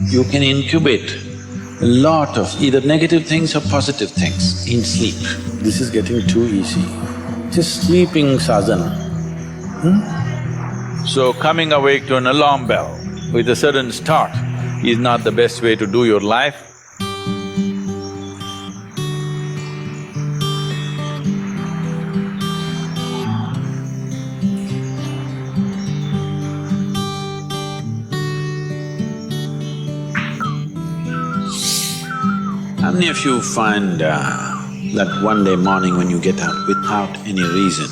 You can incubate a lot of either negative things or positive things in sleep. This is getting too easy. Just sleeping sadhana. So coming awake to an alarm bell with a certain start is not the best way to do your life. How many of you find that one day morning when you get up without any reason,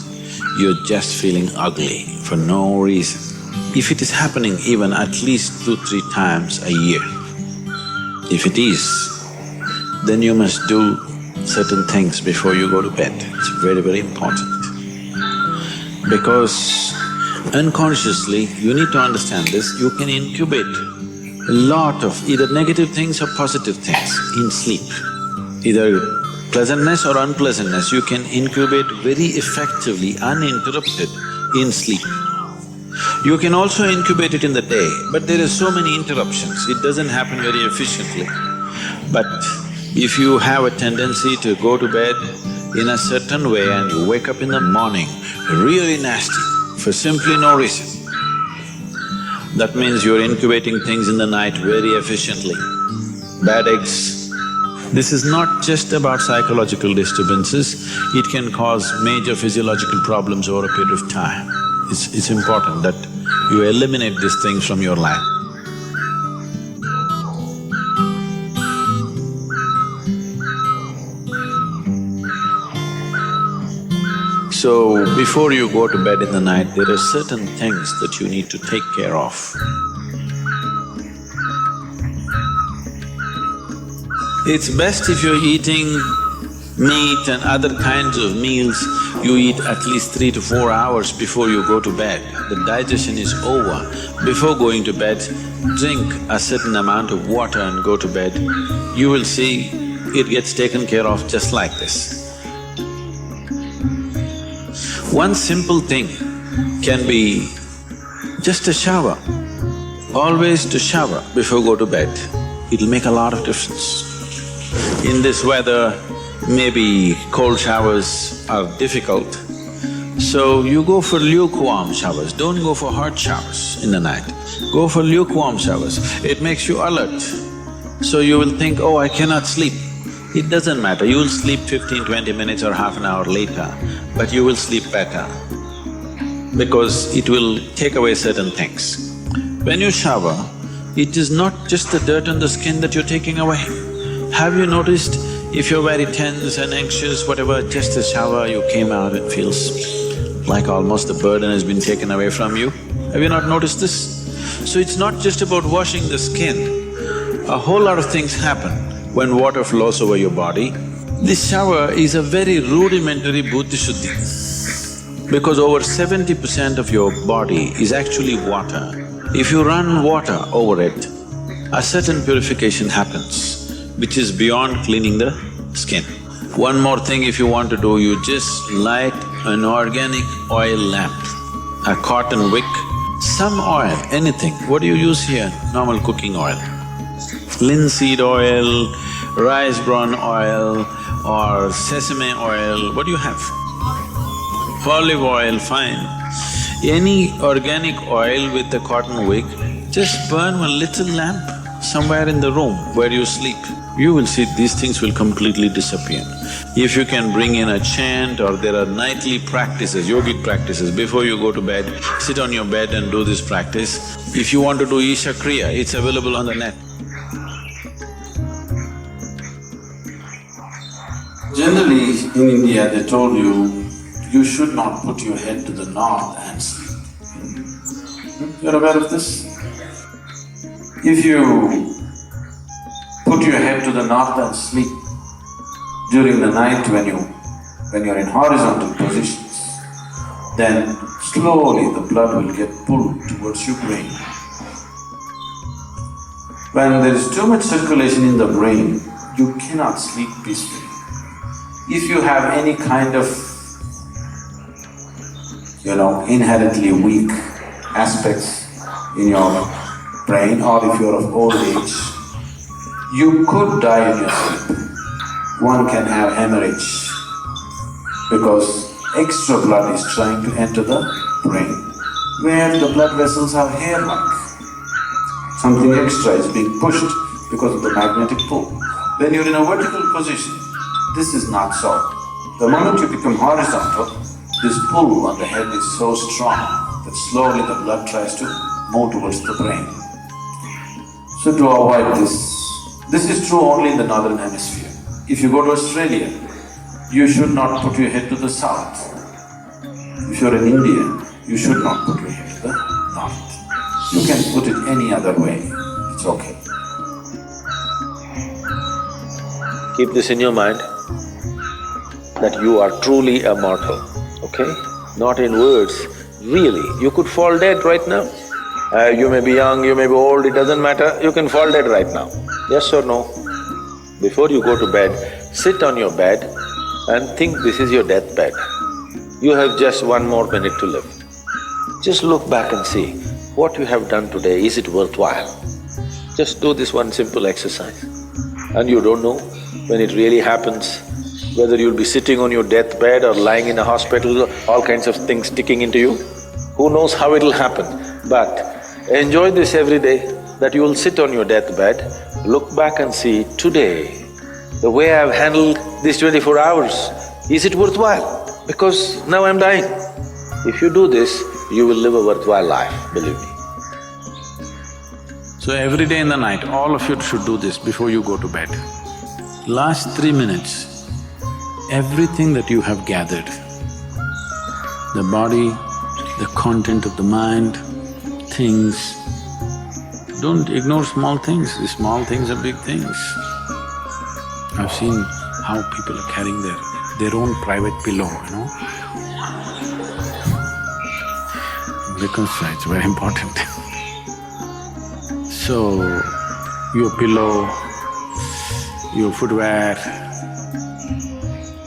you're just feeling ugly for no reason? If it is happening even at least 2-3 times a year, if it is, then you must do certain things before you go to bed. It's very, very important. Because unconsciously, you need to understand this, you can incubate a lot of either negative things or positive things in sleep. Either pleasantness or unpleasantness, you can incubate very effectively, uninterrupted in sleep. You can also incubate it in the day, but there are so many interruptions, it doesn't happen very efficiently. But if you have a tendency to go to bed in a certain way and you wake up in the morning really nasty for simply no reason, that means you're incubating things in the night very efficiently. Bad eggs. This is not just about psychological disturbances, it can cause major physiological problems over a period of time. It's important that you eliminate these things from your life. So, before you go to bed in the night, there are certain things that you need to take care of. It's best if you're eating meat and other kinds of meals, you eat at least 3 to 4 hours before you go to bed. The digestion is over. Before going to bed, drink a certain amount of water and go to bed. You will see it gets taken care of just like this. One simple thing can be just a shower. Always to shower before go to bed, it'll make a lot of difference. In this weather, maybe cold showers are difficult, so you go for lukewarm showers, don't go for hot showers in the night. Go for lukewarm showers, it makes you alert. So you will think, oh, I cannot sleep. It doesn't matter, you will sleep 15-20 minutes or half an hour later, but you will sleep better because it will take away certain things. When you shower, it is not just the dirt on the skin that you're taking away. Have you noticed if you're very tense and anxious, whatever, just a shower, you came out, it feels like almost the burden has been taken away from you? Have you not noticed this? So it's not just about washing the skin, a whole lot of things happen when water flows over your body. This shower is a very rudimentary buddhi shuddhi because over 70% of your body is actually water. If you run water over it, a certain purification happens, which is beyond cleaning the skin. One more thing if you want to do, you just light an organic oil lamp, a cotton wick, some oil, anything. What do you use here? Normal cooking oil. Linseed oil, rice bran oil or sesame oil, what do you have? Olive oil, fine. Any organic oil with a cotton wick, just burn one little lamp somewhere in the room where you sleep. You will see these things will completely disappear. If you can bring in a chant or there are nightly practices, yogic practices, before you go to bed, sit on your bed and do this practice. If you want to do Isha Kriya, it's available on the net. Generally, in India, they told you should not put your head to the north and sleep. You're aware of this? If you put your head to the north and sleep during the night when you're in horizontal positions, then slowly the blood will get pulled towards your brain. When there is too much circulation in the brain, you cannot sleep peacefully. If you have any kind of, inherently weak aspects in your brain, or if you're of old age, you could die in your sleep. One can have hemorrhage because extra blood is trying to enter the brain, where the blood vessels are hair-like. Something extra is being pushed because of the magnetic pull. When you're in a vertical position, this is not so. The moment you become horizontal, this pull on the head is so strong that slowly the blood tries to move towards the brain. So to avoid this is true only in the northern hemisphere. If you go to Australia, you should not put your head to the south. If you're in India, you should not put your head to the north. You can put it any other way, it's okay. Keep this in your mind, that you are truly a mortal, okay? Not in words, really. You could fall dead right now. You may be young, you may be old, it doesn't matter, you can fall dead right now. Yes or no? Before you go to bed, sit on your bed and think this is your deathbed. You have just 1 more minute to live. Just look back and see what you have done today, is it worthwhile? Just do this one simple exercise. And you don't know when it really happens, whether you'll be sitting on your deathbed or lying in a hospital, all kinds of things sticking into you. Who knows how it'll happen? But enjoy this every day, that you will sit on your deathbed, look back and see, today, the way I've handled these 24 hours, is it worthwhile? Because now I'm dying. If you do this, you will live a worthwhile life, believe me. So every day in the night, all of you should do this before you go to bed. Last 3 minutes, everything that you have gathered, the body, the content of the mind, things, don't ignore small things. These small things are big things. I've seen how people are carrying their own private pillow, you know. Because it's very important. So, your pillow, your footwear,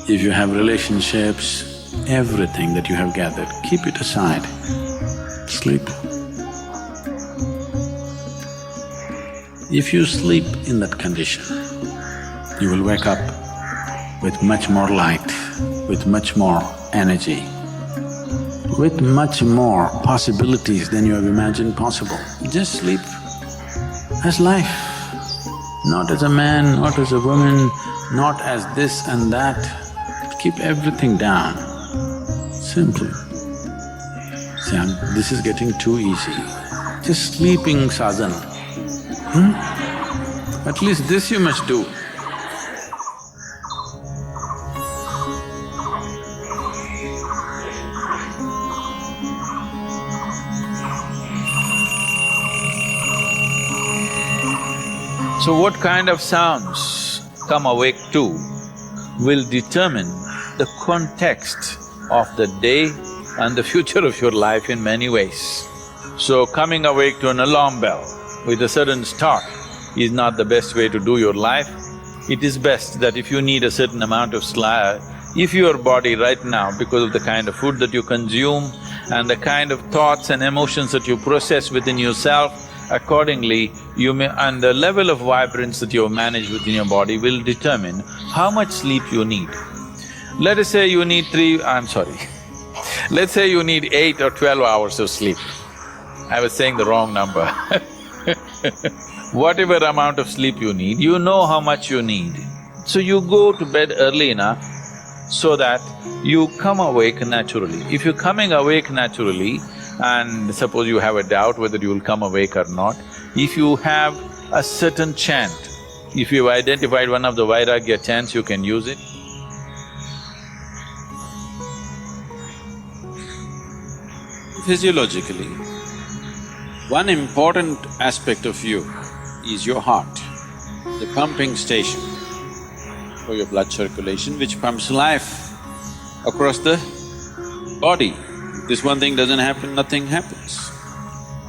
if you have relationships, everything that you have gathered, keep it aside, sleep. If you sleep in that condition, you will wake up with much more light, with much more energy, with much more possibilities than you have imagined possible. Just sleep as life, not as a man, not as a woman, not as this and that. Keep everything down, simply. See, this is getting too easy. Just sleeping sadhana. At least this you must do. So what kind of sounds come awake to will determine the context of the day and the future of your life in many ways. So coming awake to an alarm bell with a sudden start is not the best way to do your life. It is best that if you need a certain amount of sleep, if your body right now, because of the kind of food that you consume and the kind of thoughts and emotions that you process within yourself, accordingly, you may… and the level of vibrance that you have managed within your body will determine how much sleep you need. Let us say you need let's say you need 8 or 12 hours of sleep. I was saying the wrong number Whatever amount of sleep you need, you know how much you need. So you go to bed early enough so that you come awake naturally. If you're coming awake naturally, and suppose you have a doubt whether you will come awake or not, if you have a certain chant, if you've identified one of the Vairagya chants, you can use it. Physiologically, one important aspect of you is your heart, the pumping station for your blood circulation, which pumps life across the body. This one thing doesn't happen, nothing happens.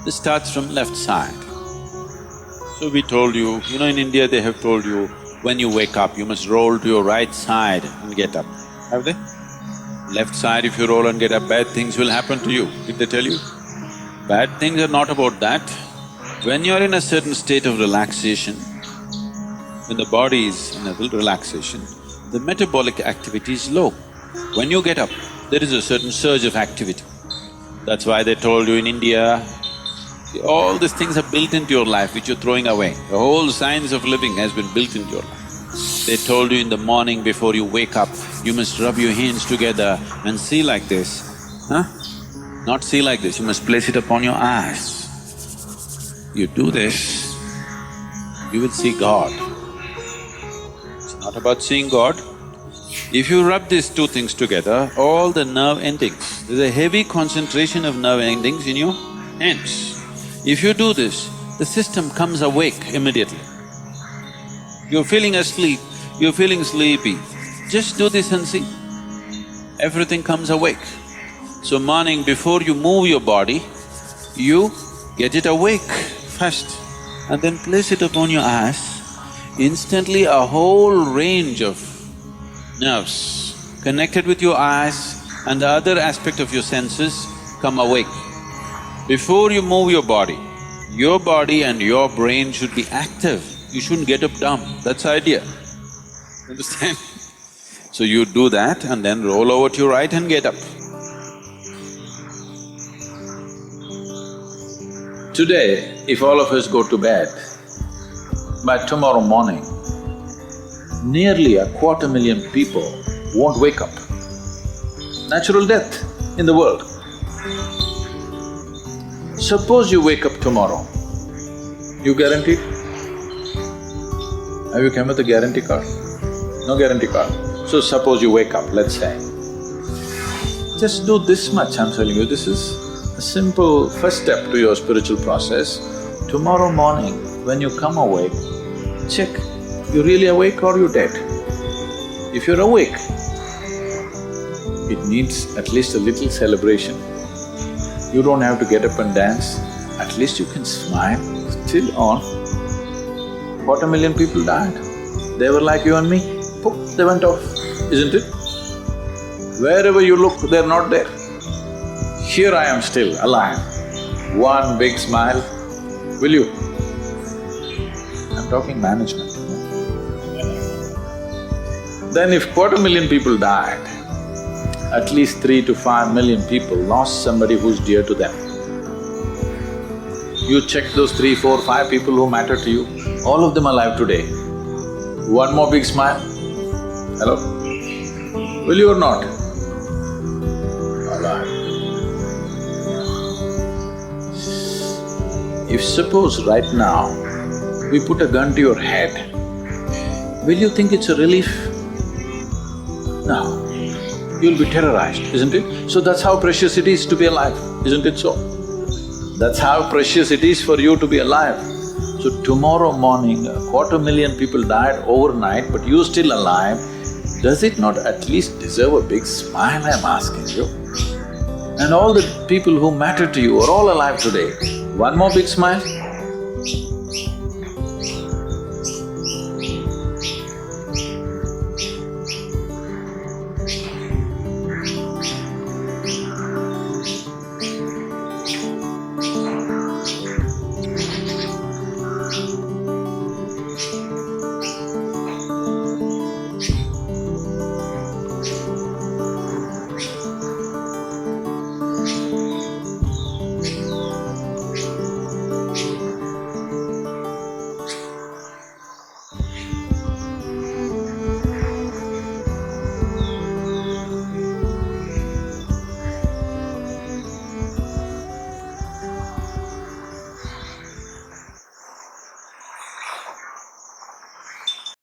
This starts from left side. So we told you, in India they have told you, when you wake up, you must roll to your right side and get up. Have they? Left side, if you roll and get up, bad things will happen to you. Did they tell you? Bad things are not about that. When you're in a certain state of relaxation, when the body is in a relaxation, the metabolic activity is low. When you get up, there is a certain surge of activity. That's why they told you in India, all these things are built into your life which you're throwing away. The whole science of living has been built into your life. They told you in the morning before you wake up, you must rub your hands together and see like this, huh? Not see like this, you must place it upon your eyes. You do this, you will see God. It's not about seeing God. If you rub these two things together, all the nerve endings, there's a heavy concentration of nerve endings in your hands. If you do this, the system comes awake immediately. You're feeling asleep, you're feeling sleepy, just do this and see. Everything comes awake. So morning before you move your body, you get it awake first and then place it upon your eyes. Instantly a whole range of nerves connected with your eyes and the other aspect of your senses come awake. Before you move your body and your brain should be active. You shouldn't get up dumb, that's the idea. Understand? So you do that and then roll over to your right and get up. Today, if all of us go to bed, by tomorrow morning, nearly 250,000 people won't wake up. Natural death in the world. Suppose you wake up tomorrow, you guaranteed? Have you come with a guarantee card? No guarantee card. So suppose you wake up, let's say. Just do this much, I'm telling you, this is a simple first step to your spiritual process. Tomorrow morning, when you come awake, check, you really awake or you dead? If you're awake, it needs at least a little celebration. You don't have to get up and dance, at least you can smile, still on. 250,000 people died. They were like you and me, poof, they went off, isn't it? Wherever you look, they're not there. Here I am still alive. One big smile, will you? I'm talking management. Then if 250,000 people died, at least 3 to 5 million people lost somebody who's dear to them. You check those 3, 4, 5 people who matter to you, all of them alive today. One more big smile, hello? Will you or not? Alive. If suppose right now, we put a gun to your head, will you think it's a relief? No. You'll be terrorized, isn't it? So that's how precious it is to be alive, isn't it so? That's how precious it is for you to be alive. So tomorrow morning, 250,000 people died overnight, but you're still alive. Does it not at least deserve a big smile, I'm asking you? And all the people who matter to you are all alive today. One more big smile?